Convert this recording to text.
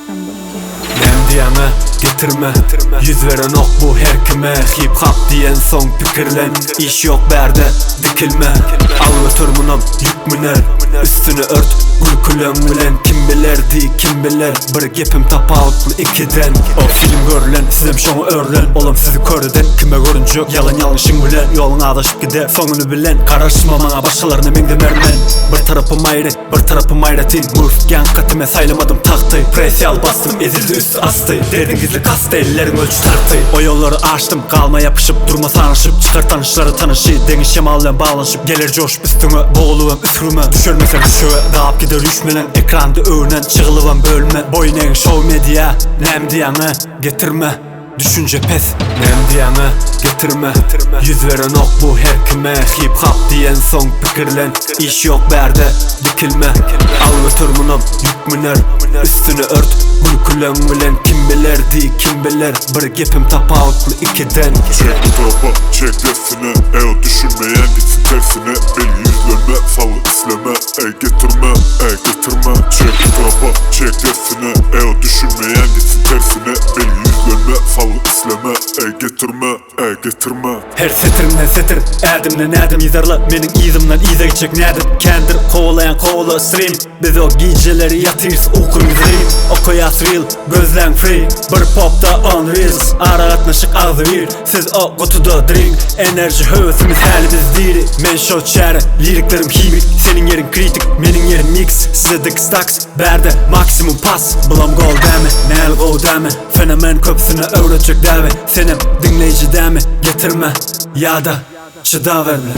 Nem diyene getirme, yüz veren ok bu her kime. Hip hop diyen son pikirlen, iş yok berde dikilme. Al götür munam yük müner, üstünü ört gül külön bilen. Kim bilerdi kim biler, bir gepim tapağıtlı ikiden. O film görülen, sizem şonu örlen. Olam sizi köreden, kime görünce yalan yanlışın bilen. Yolun adaşıp gide, sonunu bilen. Karışma bana başkalarına mengde mermen. Bir tarafım ayrı, bir tarafım ayretin. Murfgen katime saylamadım tahtı. Presyal bastım, ezildi üstü astı. Derdin gizli kastı, ellerin ölçü tartı. O yolları açtım, kalma yapışıp durma tanışıp. Çıkar tanışları tanışı, deniz şemallen bağlanışıp. Gelir coşup üstüme, boğuluvam üstüme. Düşürmesen düşüve, dağıp gider düşmelen. Ekranda öğünen, çığılıvan bölme. Boyun show media, nem diyene getirme. Düşünce pes, nem diyene getirme. Yüz veren ok bu her kime. Hip hop diyen son pikirlen, iş yok berde dikilme. Al götür munam yük müner, üstünü ört gül külön bilen. Kim bilerdi kim biler, bir gepim tapağıtlı ikiden. Çek bu tarafa çek dersine, ey düşünmeyen gitsin tersine. Beni yüzlerime salı isleme, ey getirme, ey getirme. Çek bu tarafa çek dersine, ey düşünmeyen gitsin tersine. Beni yüzlerime salı isleme, ey getirme, ey getirme. Her setirimden setir, erdimden erdim izarla. Menin izimden ize geçecek nedim. Kendir kovalayan kovala stream. Biz o geceleri yatırız okur izleyim. O koyas real, gözlen free. Bir popta on reels, ara atnaşık ağzı bir. Siz o kutuda drink, enerji höğüsümüz hali biz değil. Men show çare, liriklerim himik. Senin yerin kritik, menin yerin mix. Size dik stacks, berde maksimum pas. Bulam gol deme, nel go deme. Fenomen köpsüne öğretecek deme. Senem dinleyici deme, getirme ya da çıda verme.